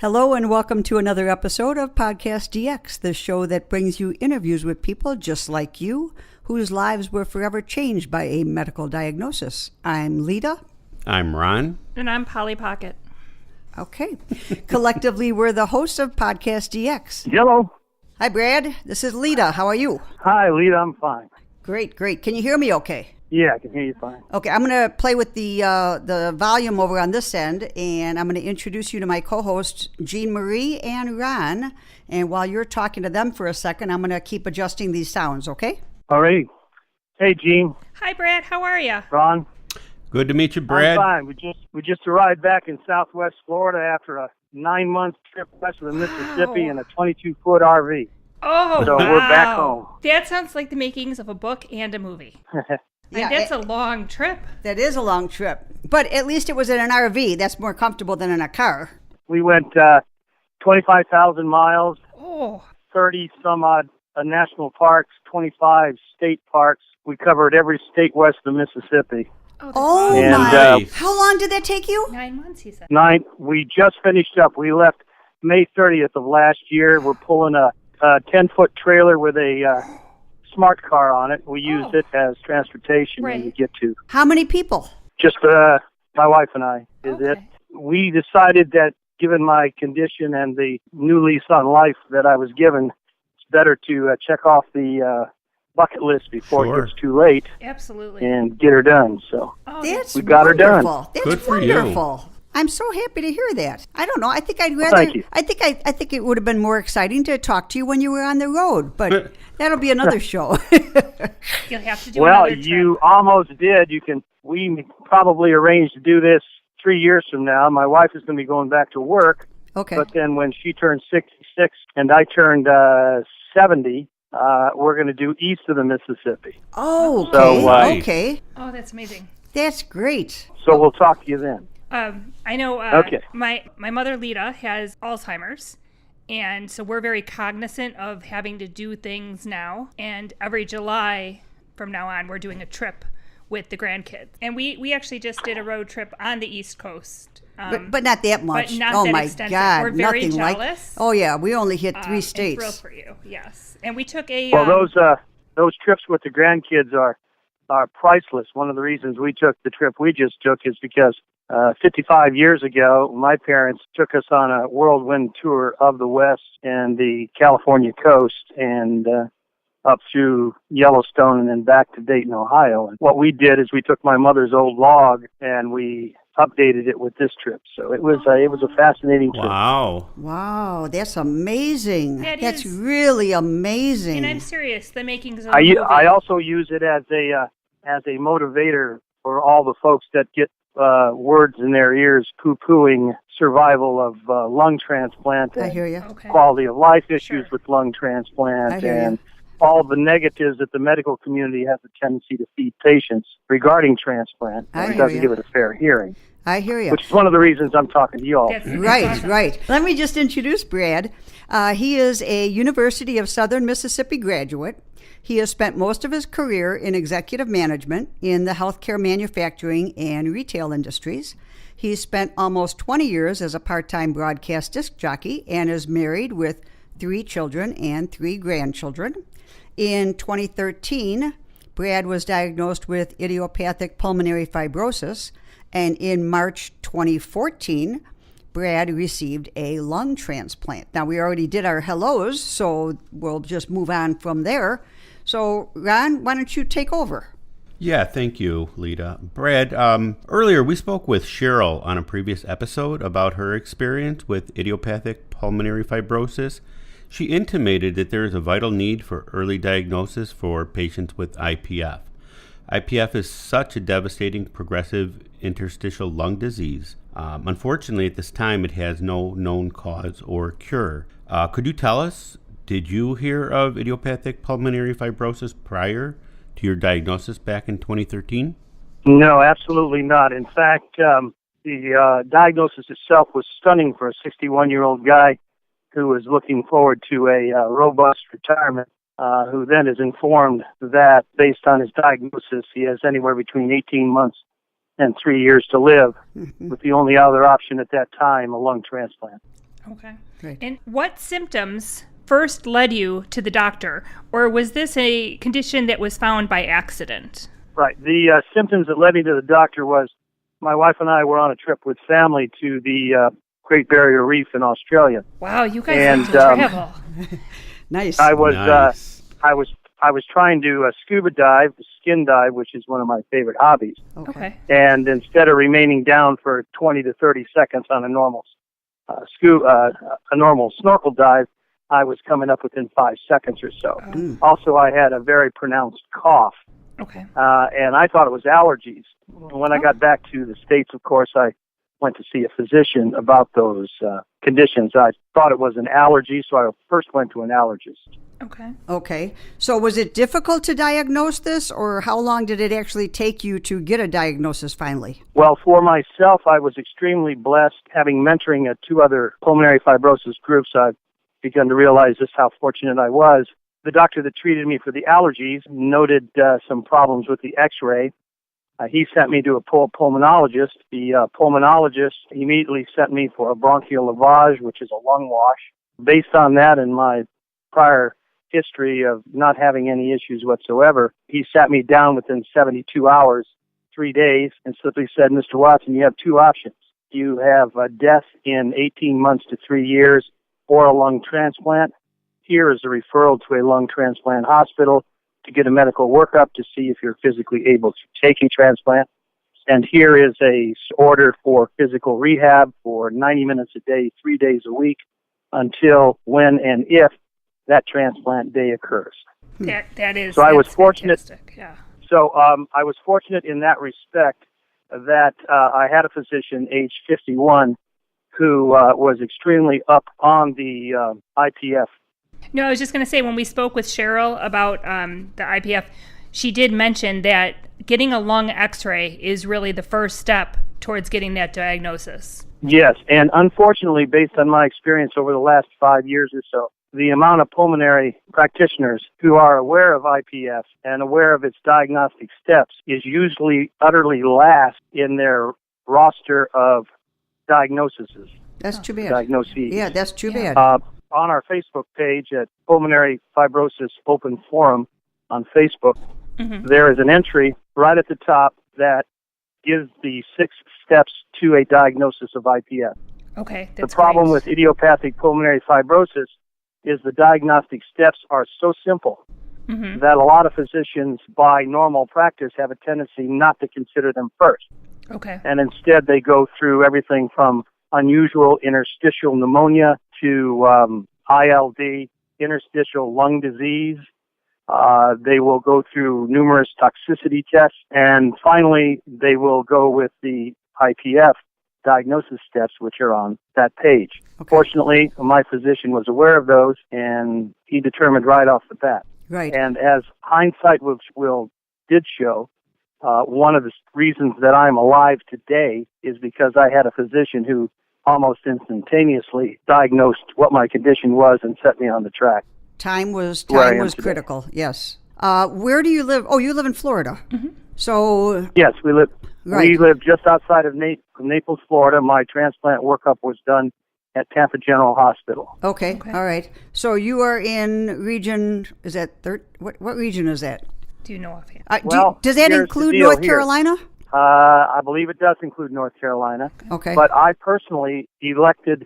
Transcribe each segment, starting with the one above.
Hello and welcome to another episode of PodcastDX, the show that brings you interviews with people just like you, whose lives were forever changed by a medical diagnosis. I'm Lita. I'm Ron. And I'm Polly Pocket. Okay. Collectively, we're the hosts of PodcastDX. Hello. Hi, Brad. This is Lita. How are you? Hi, Lita. I'm fine. Great. Can you hear me okay? Yeah, I can hear you fine. Okay, I'm going to play with the volume over on this end, and I'm going to introduce you to my co-hosts, Jean Marie and Ron. And while you're talking to them for a second, I'm going to keep adjusting these sounds, okay? All right. Hey, Jean. Hi, Brad. How are you? Ron. Good to meet you, Brad. I'm fine. We just arrived back in Southwest Florida after a 9-month trip west of the Mississippi in a 22-foot RV. Oh, so wow. We're back home. That sounds like the makings of a book and a movie. Yeah, that's a long trip. That is a long trip. But at least it was in an RV. That's more comfortable than in a car. We went 25,000 miles, 30-some-odd national parks, 25 state parks. We covered every state west of the Mississippi. Oh, and, my. How long did that take you? 9 months, he said. 9. We just finished up. We left May 30th of last year. We're pulling a 10-foot trailer with a smart car on it. We used it as transportation when we get to. How many people? Just my wife and I is it. We decided that given my condition and the new lease on life that I was given, it's better to check off the bucket list before it gets too late. Absolutely. And get her done. So we got her done. That's good for wonderful. You. I'm so happy to hear that. I don't know. I think I'd rather. Thank you. I think it would have been more exciting to talk to you when you were on the road, but that'll be another show. You'll have to do another trip. You almost did. We probably arranged to do this 3 years from now. My wife is going to be going back to work. Okay. But then when she turned 66 and I turned 70, we're going to do east of the Mississippi. Oh, okay. So, okay. Oh, that's amazing. That's great. So we'll talk to you then. I know my mother, Lita, has Alzheimer's, and so we're very cognizant of having to do things now. And every July from now on, we're doing a trip with the grandkids. And we actually just did a road trip on the East Coast. But not that much. But not oh, that my extensive. God. We're very Nothing jealous. Oh, yeah. We only hit 3 states. Thrilled for you, yes. And we took a... Well, those trips with the grandkids are priceless. One of the reasons we took the trip we just took is because 55 years ago, my parents took us on a whirlwind tour of the West and the California coast and up through Yellowstone and then back to Dayton, Ohio. And what we did is we took my mother's old log and we updated it with this trip. So it was a fascinating trip. Wow, that's amazing. That's is. really amazing. And I'm serious, the makings of a movie. I also use it as a motivator for all the folks that get words in their ears poo-pooing survival of lung transplant and I hear you. quality of life issues with lung transplant and all the negatives that the medical community has a tendency to feed patients regarding transplant. It doesn't give it a fair hearing. I hear you. Which is one of the reasons I'm talking to you all. Right. Let me just introduce Brad. He is a University of Southern Mississippi graduate. He has spent most of his career in executive management in the healthcare manufacturing and retail industries. He's spent almost 20 years as a part-time broadcast disc jockey and is married with 3 children and 3 grandchildren. In 2013, Brad was diagnosed with idiopathic pulmonary fibrosis, and in March 2014, Brad received a lung transplant. Now, we already did our hellos, so we'll just move on from there. So, Ron, why don't you take over? Yeah, thank you, Lita. Brad, earlier we spoke with Cheryl on a previous episode about her experience with idiopathic pulmonary fibrosis. She intimated that there is a vital need for early diagnosis for patients with IPF. IPF is such a devastating progressive interstitial lung disease. Unfortunately, at this time, it has no known cause or cure. Could you tell us, did you hear of idiopathic pulmonary fibrosis prior to your diagnosis back in 2013? No, absolutely not. In fact, the diagnosis itself was stunning for a 61-year-old guy who was looking forward to a robust retirement, who then is informed that based on his diagnosis, he has anywhere between 18 months and 3 years to live, with the only other option at that time, a lung transplant. Okay. Great. And what symptoms first led you to the doctor, or was this a condition that was found by accident? Right. The symptoms that led me to the doctor was my wife and I were on a trip with family to the Great Barrier Reef in Australia. Wow, you guys like to travel. Nice. I was Nice. I was trying to scuba dive, skin dive, which is one of my favorite hobbies. Okay. And instead of remaining down for 20 to 30 seconds on a normal snorkel dive, I was coming up within 5 seconds or so. Also, I had a very pronounced cough. Okay. And I thought it was allergies. When I got back to the States, of course, I went to see a physician about those conditions. I thought it was an allergy, so I first went to an allergist. Okay. Okay. So was it difficult to diagnose this, or how long did it actually take you to get a diagnosis finally? Well, for myself, I was extremely blessed. Having mentoring at 2 other pulmonary fibrosis groups, I've begun to realize just how fortunate I was. The doctor that treated me for the allergies noted some problems with the x-ray. He sent me to a pulmonologist. The pulmonologist immediately sent me for a bronchial lavage, which is a lung wash. Based on that and my prior history of not having any issues whatsoever, he sat me down within 72 hours, 3 days, and simply said, Mr. Watson, you have 2 options. You have a death in 18 months to 3 years or a lung transplant. Here is a referral to a lung transplant hospital to get a medical workup to see if you're physically able to take a transplant. And here is a order for physical rehab for 90 minutes a day, 3 days a week, until when and if that transplant day occurs. That is. So I was fortunate. Fantastic. Yeah. So I was fortunate in that respect that I had a physician, age 51, who was extremely up on the IPF. No, I was just going to say, when we spoke with Cheryl about the IPF, she did mention that getting a lung x-ray is really the first step towards getting that diagnosis. Yes, and unfortunately, based on my experience over the last 5 years or so, the amount of pulmonary practitioners who are aware of IPF and aware of its diagnostic steps is usually utterly last in their roster of diagnoses. That's too bad. Diagnoses. Yeah, that's too bad. On our Facebook page at Pulmonary Fibrosis Open Forum on Facebook, there is an entry right at the top that gives the 6 steps to a diagnosis of IPF. Okay, the problem with idiopathic pulmonary fibrosis is the diagnostic steps are so simple that a lot of physicians, by normal practice, have a tendency not to consider them first. Okay. And instead they go through everything from unusual interstitial pneumonia to ILD, interstitial lung disease. They will go through numerous toxicity tests, and finally they will go with the IPF diagnosis steps, which are on that page. Okay. Fortunately, my physician was aware of those, and he determined right off the bat. Right. And as hindsight did show, one of the reasons that I'm alive today is because I had a physician who almost instantaneously diagnosed what my condition was and set me on the track. Time was critical. Yes. Where do you live? Oh, you live in Florida. So yes, we live. Right. We live just outside of Naples, Florida. My transplant workup was done at Tampa General Hospital. Okay. All right. So you are in region. Is that what region is that? Do you know offhand? Does that include North Carolina? I believe it does include North Carolina. Okay. But I personally elected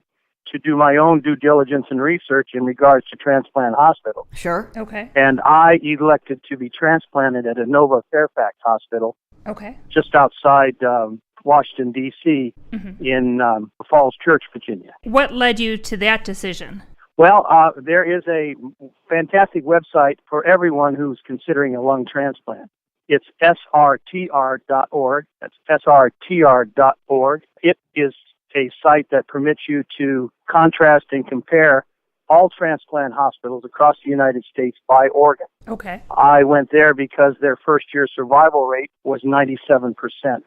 to do my own due diligence and research in regards to transplant hospital. Sure. Okay. And I elected to be transplanted at Inova Fairfax Hospital. Okay. Just outside Washington, D.C., in Falls Church, Virginia. What led you to that decision? Well, there is a fantastic website for everyone who's considering a lung transplant. It's srtr.org. That's srtr.org. It is a site that permits you to contrast and compare all transplant hospitals across the United States by organ. Okay. I went there because their first-year survival rate was 97%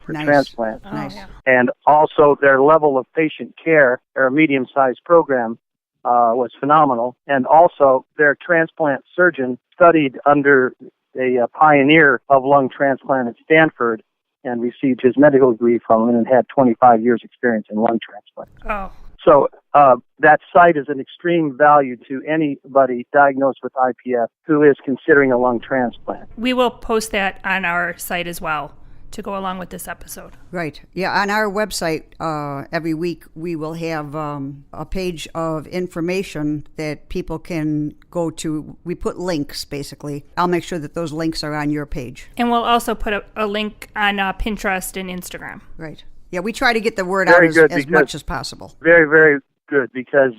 for transplant. Oh, nice. Yeah. And also their level of patient care, their medium-sized program, was phenomenal. And also their transplant surgeon studied under a pioneer of lung transplant at Stanford and received his medical degree from him and had 25 years experience in lung transplant. Oh. So that site is an extreme value to anybody diagnosed with IPF who is considering a lung transplant. We will post that on our site as well to go along with this episode. Right. Yeah, on our website, every week we will have a page of information that people can go to. We put links, basically. I'll make sure that those links are on your page. And we'll also put a link on Pinterest and Instagram. Right. Yeah, we try to get the word out as much as possible. Very, very good, because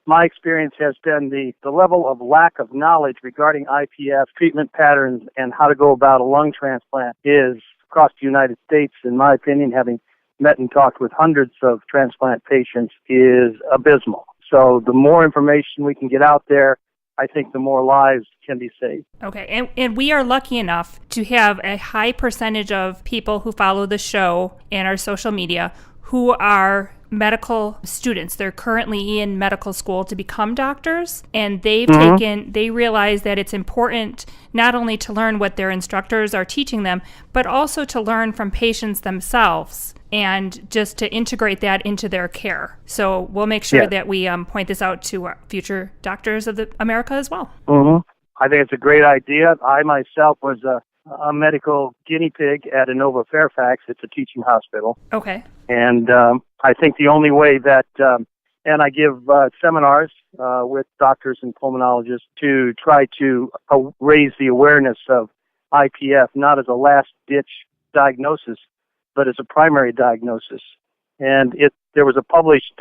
my experience has been the level of lack of knowledge regarding IPF treatment patterns and how to go about a lung transplant is across the United States, in my opinion, having met and talked with hundreds of transplant patients, is abysmal. So the more information we can get out there, I think the more lives can be saved. Okay, and we are lucky enough to have a high percentage of people who follow the show and our social media who are medical students. They're currently in medical school to become doctors, and they realize that it's important not only to learn what their instructors are teaching them, but also to learn from patients themselves and just to integrate that into their care. So we'll make sure that we point this out to future doctors of America as well. I think it's a great idea. I myself was a medical guinea pig at Inova Fairfax. It's a teaching hospital. Okay. And I think the only way that, and I give seminars with doctors and pulmonologists to try to raise the awareness of IPF, not as a last-ditch diagnosis, but as a primary diagnosis. And there was a published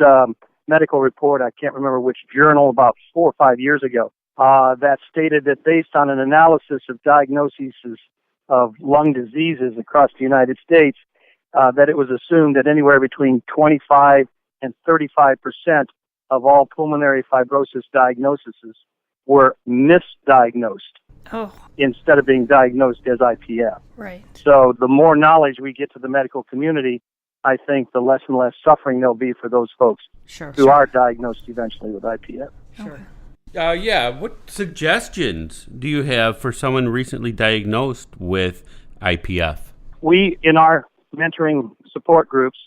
medical report, I can't remember which journal, about 4 or 5 years ago, that stated that based on an analysis of diagnoses of lung diseases across the United States, that it was assumed that anywhere between 25 and 35% of all pulmonary fibrosis diagnoses were misdiagnosed instead of being diagnosed as IPF. Right. So the more knowledge we get to the medical community, I think the less and less suffering there'll be for those folks who are diagnosed eventually with IPF. What suggestions do you have for someone recently diagnosed with IPF? We, in our mentoring support groups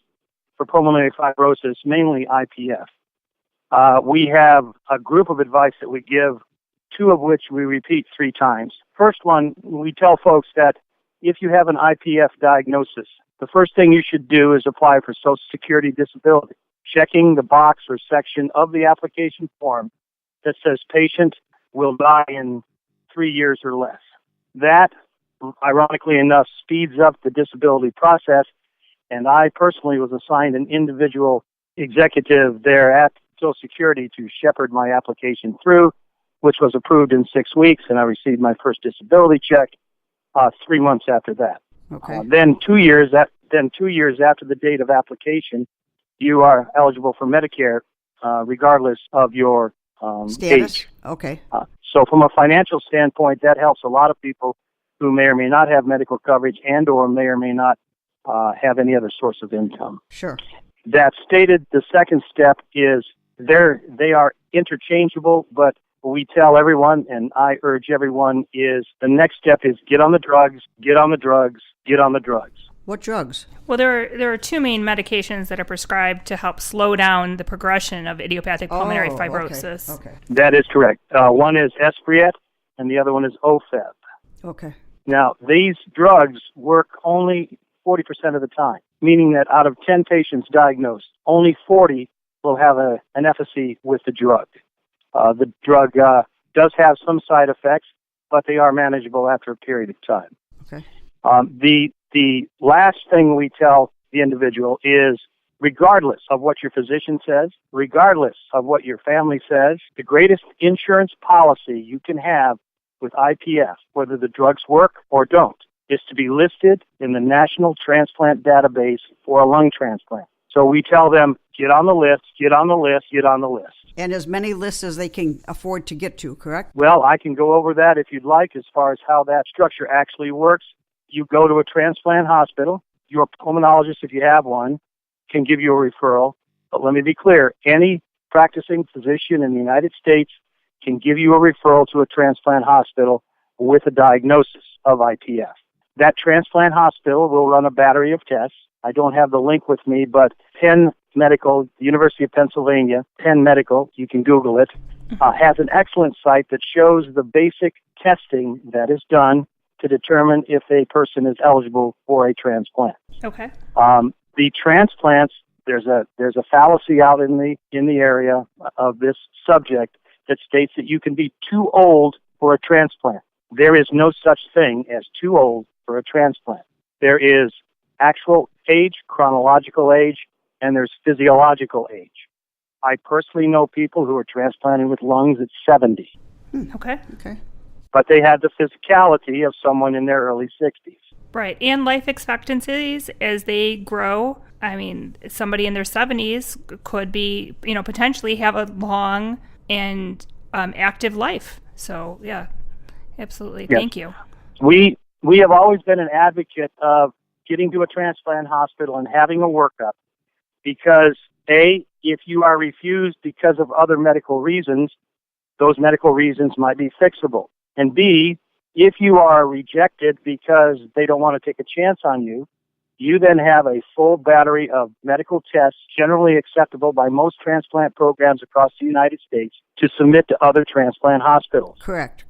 for pulmonary fibrosis, mainly IPF, we have a group of advice that we give, 2 of which we repeat 3 times. First one, we tell folks that if you have an IPF diagnosis, the first thing you should do is apply for Social Security disability, checking the box or section of the application form that says patient will die in 3 years or less. That, ironically enough, speeds up the disability process, and I personally was assigned an individual executive there at Social Security to shepherd my application through, which was approved in 6 weeks, and I received my first disability check 3 months after that. Okay. Then 2 years after the date of application, you are eligible for Medicare, regardless of your status. Age. Okay. So from a financial standpoint, that helps a lot of people who may or may not have medical coverage and or may not have any other source of income. Sure. That stated, the second step is they are interchangeable, but we tell everyone, and I urge everyone, is the next step is get on the drugs, get on the drugs, get on the drugs. What drugs? Well, there are 2 main medications that are prescribed to help slow down the progression of idiopathic pulmonary fibrosis. Okay. That is correct. One is Esbriet, and the other one is Ofev. Okay. Now, these drugs work only 40% of the time, meaning that out of 10 patients diagnosed, only 40 will have an efficacy with the drug. The drug does have some side effects, but they are manageable after a period of time. Okay. The last thing we tell the individual is, regardless of what your physician says, regardless of what your family says, the greatest insurance policy you can have with IPF, whether the drugs work or don't, is to be listed in the National Transplant Database for a lung transplant. So we tell them, get on the list, get on the list, get on the list. And as many lists as they can afford to get to, correct? Well, I can go over that if you'd like as far as how that structure actually works. You go to a transplant hospital. Your pulmonologist, if you have one, can give you a referral. But let me be clear, any practicing physician in the United States can give you a referral to a transplant hospital with a diagnosis of IPF. That transplant hospital will run a battery of tests. I don't have the link with me, but Penn Medical, the University of Pennsylvania, Penn Medical, you can Google it, has an excellent site that shows the basic testing that is done to determine if a person is eligible for a transplant. Okay. The transplants, there's a fallacy out in the area of this subject that states that you can be too old for a transplant. There is no such thing as too old for a transplant. There is actual age, chronological age, and there's physiological age. I personally know people who are transplanted with lungs at 70. Okay. But they had the physicality of someone in their early 60s. Right. And life expectancies as they grow. I mean, somebody in their 70s could be, potentially have a long and active life. So, yeah, absolutely. Yes. Thank you. We have always been an advocate of getting to a transplant hospital and having a workup because, A, if you are refused because of other medical reasons, those medical reasons might be fixable. And B, if you are rejected because they don't want to take a chance on you, you then have a full battery of medical tests generally acceptable by most transplant programs across the United States to submit to other transplant hospitals. Correct.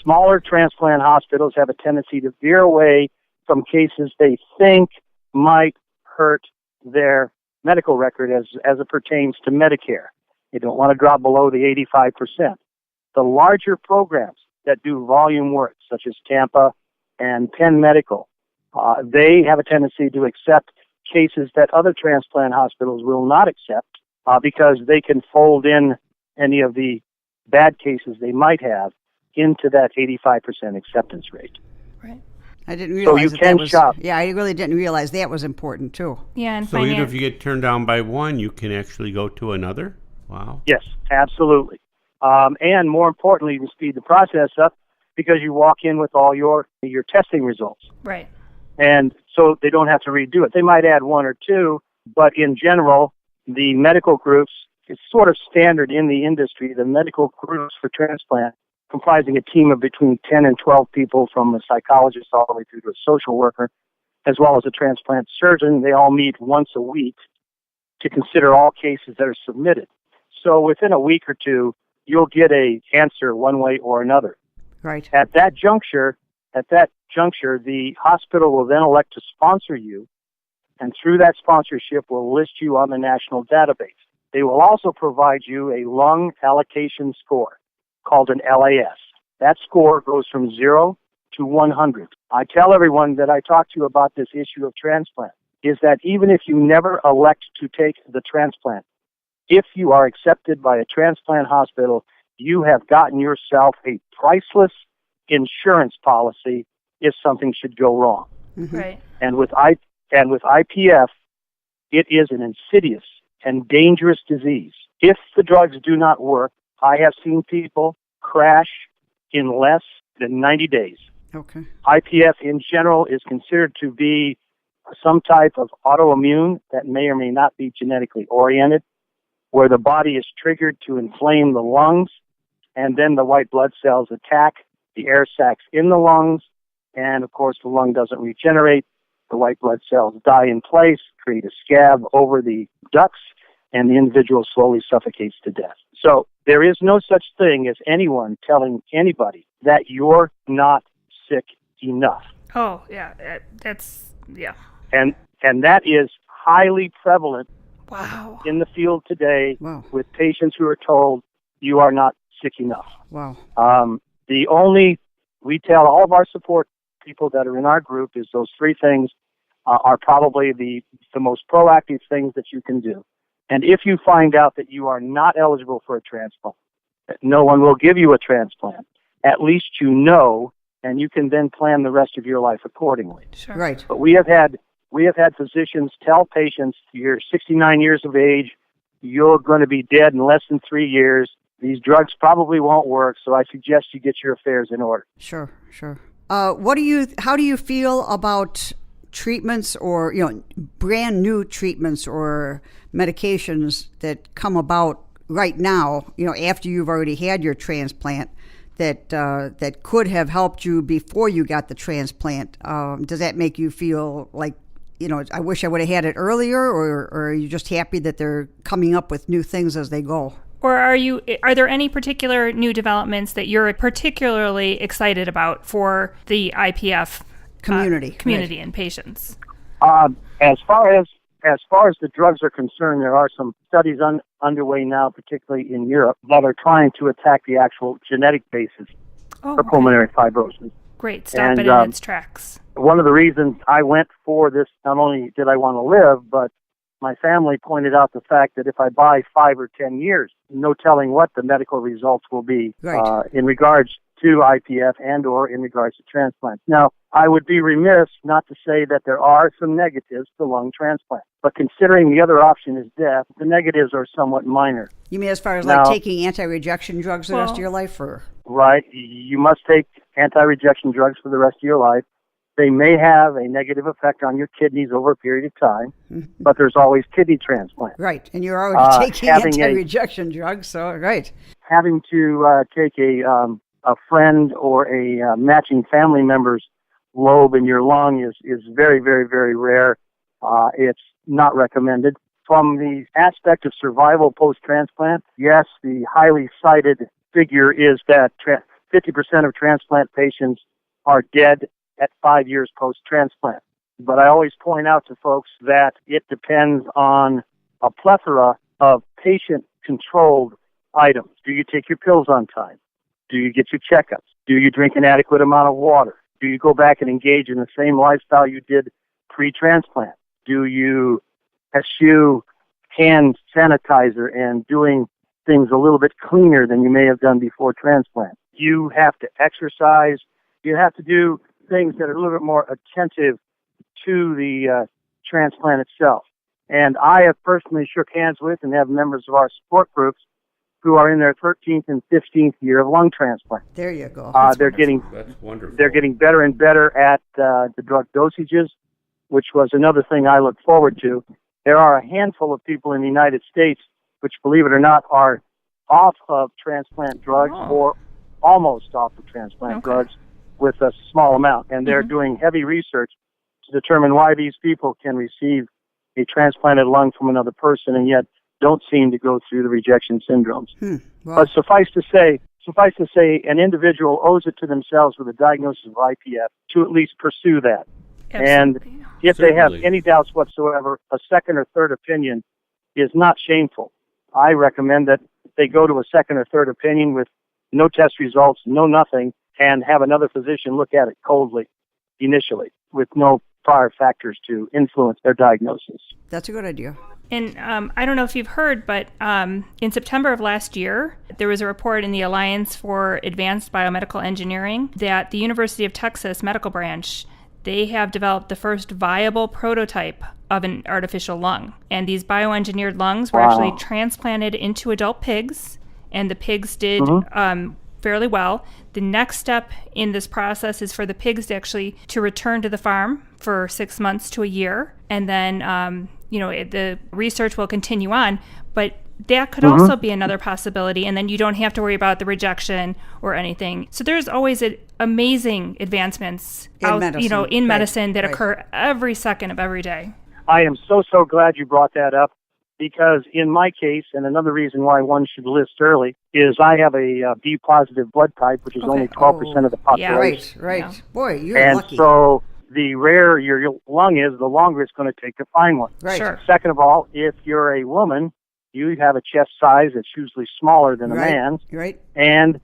Smaller transplant hospitals have a tendency to veer away from cases they think might hurt their medical record as it pertains to Medicare. They don't want to drop below the 85%. The larger programs that do volume work, such as Tampa and Penn Medical, they have a tendency to accept cases that other transplant hospitals will not accept because they can fold in any of the bad cases they might have into that 85% acceptance rate. Right. I didn't realize so you can shop. Yeah, I really didn't realize that was important too. Yeah, and so even if you get turned down by one, you can actually go to another? Wow. Yes, absolutely. And more importantly, to speed the process up, because you walk in with all your testing results. Right. And so they don't have to redo it. They might add one or two, but in general, the medical groups, it's sort of standard in the industry, the medical groups for transplant, comprising a team of between 10 and 12 people from a psychologist all the way through to a social worker, as well as a transplant surgeon. They all meet once a week to consider all cases that are submitted. So within a week or two, you'll get an answer one way or another. Right. At that juncture, the hospital will then elect to sponsor you, and through that sponsorship will list you on the national database. They will also provide you a lung allocation score called an LAS. That score goes from 0 to 100. I tell everyone that I talk to about this issue of transplant is that even if you never elect to take the transplant, if you are accepted by a transplant hospital, you have gotten yourself a priceless insurance policy if something should go wrong. Mm-hmm. Right. And with IPF, it is an insidious and dangerous disease. If the drugs do not work, I have seen people crash in less than 90 days. Okay. IPF in general is considered to be some type of autoimmune that may or may not be genetically oriented, where the body is triggered to inflame the lungs, and then the white blood cells attack the air sacs in the lungs, and of course the lung doesn't regenerate. The white blood cells die in place, create a scab over the ducts, and the individual slowly suffocates to death. So there is no such thing as anyone telling anybody that you're not sick enough. Oh, yeah, yeah. And that is highly prevalent wow. in the field today wow. with patients who are told you are not sick enough. Wow. We tell all of our support people that are in our group is those three things are probably the most proactive things that you can do. And if you find out that you are not eligible for a transplant, that no one will give you a transplant, at least you know, and you can then plan the rest of your life accordingly. Sure. Right. But we have had physicians tell patients, you're 69 years of age, you're going to be dead in less than 3 years. These drugs probably won't work, so I suggest you get your affairs in order. Sure. How do you feel about treatments or, brand new treatments or medications that come about right now, after you've already had your transplant that could have helped you before you got the transplant? Does that make you feel like I wish I would have had it earlier, or are you just happy that they're coming up with new things as they go? Or are there any particular new developments that you're particularly excited about for the IPF community right. and patients? As far as the drugs are concerned, there are some studies underway now, particularly in Europe, that are trying to attack the actual genetic basis for pulmonary fibrosis. Great. Stop it in its tracks. One of the reasons I went for this, not only did I want to live, but my family pointed out the fact that if I buy 5 or 10 years, no telling what the medical results will be in regards to IPF and or in regards to transplants. Now, I would be remiss not to say that there are some negatives to lung transplant. But considering the other option is death, the negatives are somewhat minor. You mean as far as like taking anti-rejection drugs the rest of your life? Right. You must take anti-rejection drugs for the rest of your life. They may have a negative effect on your kidneys over a period of time, but there's always kidney transplant. Right, and you're already taking anti-rejection drugs, so right. Having to take a friend or a matching family member's lobe in your lung is very, very, very rare. It's not recommended. From the aspect of survival post-transplant, yes, the highly cited figure is that 50% of transplant patients are dead at 5 years post-transplant. But I always point out to folks that it depends on a plethora of patient-controlled items. Do you take your pills on time? Do you get your checkups? Do you drink an adequate amount of water? Do you go back and engage in the same lifestyle you did pre-transplant? Do you eschew hand sanitizer and doing things a little bit cleaner than you may have done before transplant? You have to exercise. You have to do things that are a little bit more attentive to the transplant itself. And I have personally shook hands with and have members of our support groups who are in their 13th and 15th year of lung transplant. There you go. That's wonderful. They're getting better and better at the drug dosages, which was another thing I look forward to. There are a handful of people in the United States which, believe it or not, are off of transplant drugs or almost off of transplant drugs with a small amount. And they're doing heavy research to determine why these people can receive a transplanted lung from another person and yet don't seem to go through the rejection syndromes. Wow. But suffice to say, an individual owes it to themselves with a diagnosis of IPF to at least pursue that. Absolutely. And if they have any doubts whatsoever, a second or third opinion is not shameful. I recommend that they go to a second or third opinion with no test results, no nothing, and have another physician look at it coldly initially with no prior factors to influence their diagnosis. That's a good idea. And I don't know if you've heard, but in September of last year, there was a report in the Alliance for Advanced Biomedical Engineering that the University of Texas Medical Branch, they have developed the first viable prototype of an artificial lung. And these bioengineered lungs were actually transplanted into adult pigs, and the pigs did fairly well. The next step in this process is for the pigs to return to the farm for 6 months to a year, and then the research will continue on, but that could also be another possibility, and then you don't have to worry about the rejection or anything. So there's always amazing advancements in medicine that occur every second of every day. I am so glad you brought that up, because in my case, and another reason why one should list early, is I have a B-positive blood type, which is only 12% of the population. Yeah, right. Yeah. Boy, you're lucky. And so the rarer your lung is, the longer it's going to take to find one. Right. Sure. Second of all, if you're a woman, you have a chest size that's usually smaller than a man's. Right. And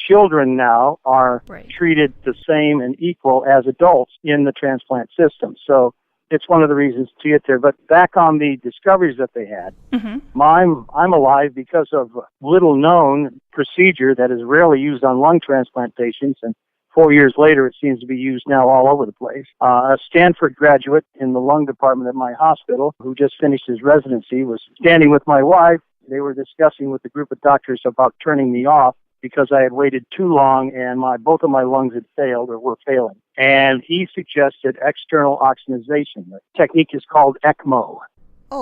children now are treated the same and equal as adults in the transplant system. So it's one of the reasons to get there. But back on the discoveries that they had, I'm alive because of little-known procedure that is rarely used on lung transplant patients, and 4 years later, it seems to be used now all over the place. A Stanford graduate in the lung department at my hospital, who just finished his residency, was standing with my wife. They were discussing with a group of doctors about turning me off because I had waited too long and both of my lungs had failed or were failing. And he suggested external oxygenation. The technique is called ECMO,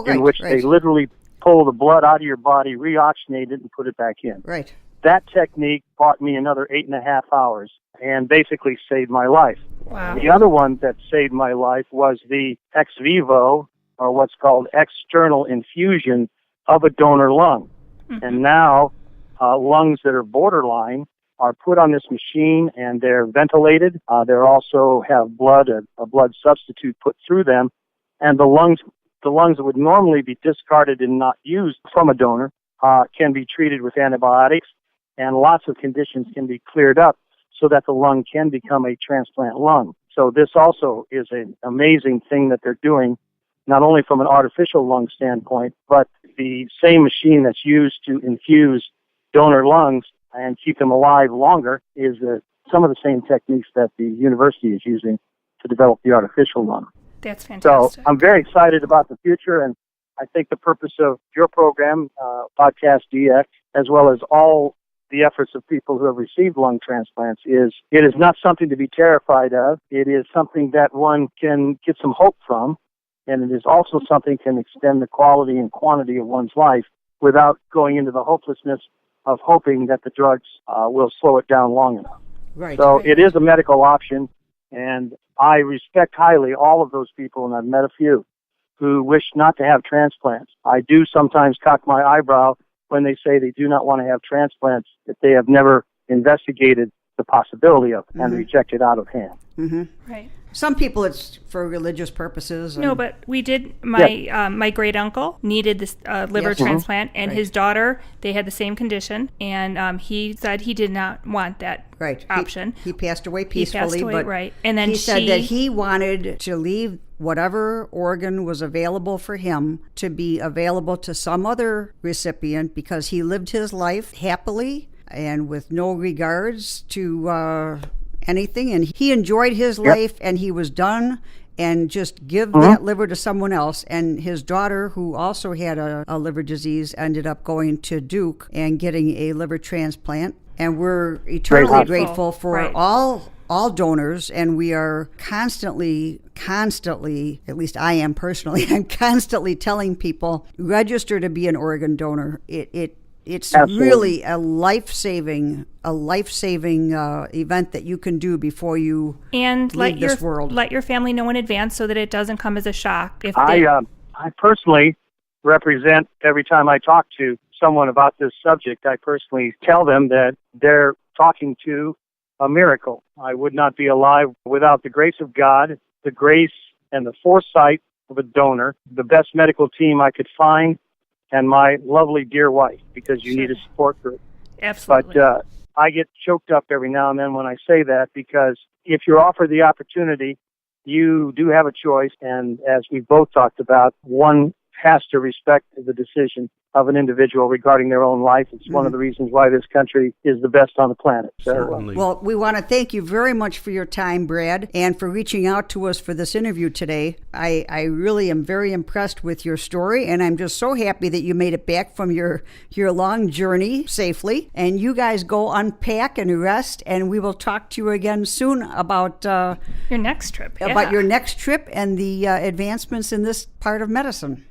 in which they literally pull the blood out of your body, reoxygenate it, and put it back in. Right. that technique bought me another 8.5 hours and basically saved my life. Wow. The other one that saved my life was the ex vivo, or what's called external infusion of a donor lung. Mm-hmm. And now lungs that are borderline are put on this machine and they're ventilated. They also have blood, a blood substitute put through them. And the lungs that would normally be discarded and not used from a donor can be treated with antibiotics, and lots of conditions can be cleared up so that the lung can become a transplant lung. So this also is an amazing thing that they're doing, not only from an artificial lung standpoint, but the same machine that's used to infuse donor lungs and keep them alive longer is some of the same techniques that the university is using to develop the artificial lung. That's fantastic. So I'm very excited about the future, and I think the purpose of your program, PodcastDX, as well as all the efforts of people who have received lung transplants, it is not something to be terrified of. It is something that one can get some hope from, and it is also something that can extend the quality and quantity of one's life without going into the hopelessness of hoping that the drugs will slow it down long enough. Right. So it is a medical option, and I respect highly all of those people, and I've met a few, who wish not to have transplants. I do sometimes cock my eyebrow when they say they do not want to have transplants that they have never investigated the possibility of and reject it out of hand. Mm-hmm. Right. Some people it's for religious purposes. No, but we did. My great uncle needed this liver transplant, and his daughter, they had the same condition, and he said he did not want that option. He passed away peacefully, but and then he said that he wanted to leave whatever organ was available for him to be available to some other recipient, because he lived his life happily and with no regards to anything, and he enjoyed his life, and he was done, and just give that liver to someone else. And his daughter, who also had a liver disease, ended up going to Duke and getting a liver transplant. And we're eternally grateful for all donors, and we are constantly, at least I am personally, I'm constantly telling people, register to be an organ donor. It's Absolutely. Really a life-saving event that you can do before you leave this world. Let your family know in advance so that it doesn't come as a shock. I personally represent, every time I talk to someone about this subject, I personally tell them that they're talking to a miracle. I would not be alive without the grace of God, the grace and the foresight of a donor, the best medical team I could find, and my lovely dear wife, because you need a support group. Absolutely. But I get choked up every now and then when I say that, because if you're offered the opportunity, you do have a choice, and as we both talked about, one has to respect the decision of an individual regarding their own life. It's one of the reasons why this country is the best on the planet. So, well, we want to thank you very much for your time, Brad, and for reaching out to us for this interview today. I really am very impressed with your story, and I'm just so happy that you made it back from your long journey safely. And you guys go unpack and rest, and we will talk to you again soon about your next trip. About your next trip and the advancements in this part of medicine.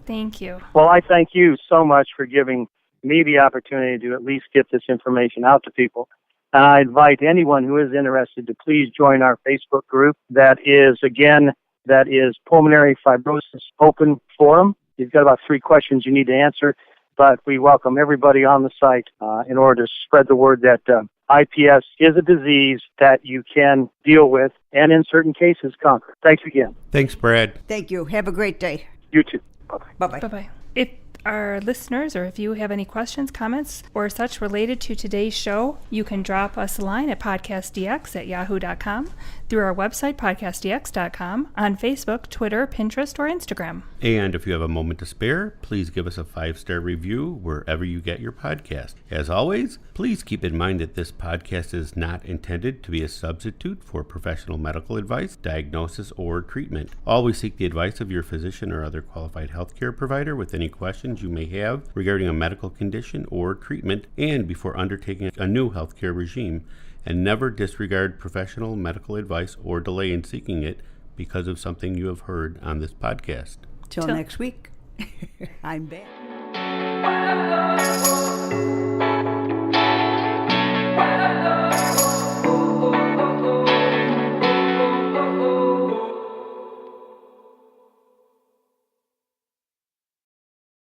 Thank you. Well, I thank you so much for giving me the opportunity to at least get this information out to people. And I invite anyone who is interested to please join our Facebook group. That is Pulmonary Fibrosis Open Forum. You've got about 3 questions you need to answer, but we welcome everybody on the site in order to spread the word that IPS is a disease that you can deal with and in certain cases conquer. Thanks again. Thanks, Brad. Thank you. Have a great day. You too. Bye-bye. Bye-bye. If our listeners, or if you have any questions, comments, or such related to today's show, you can drop us a line at podcastdx@yahoo.com, through our website, podcastdx.com, on Facebook, Twitter, Pinterest, or Instagram. And if you have a moment to spare, please give us a 5-star review wherever you get your podcast. As always, please keep in mind that this podcast is not intended to be a substitute for professional medical advice, diagnosis, or treatment. Always seek the advice of your physician or other qualified healthcare provider with any questions you may have regarding a medical condition or treatment, and before undertaking a new healthcare regime. And never disregard professional medical advice or delay in seeking it because of something you have heard on this podcast. Till next week, I'm back.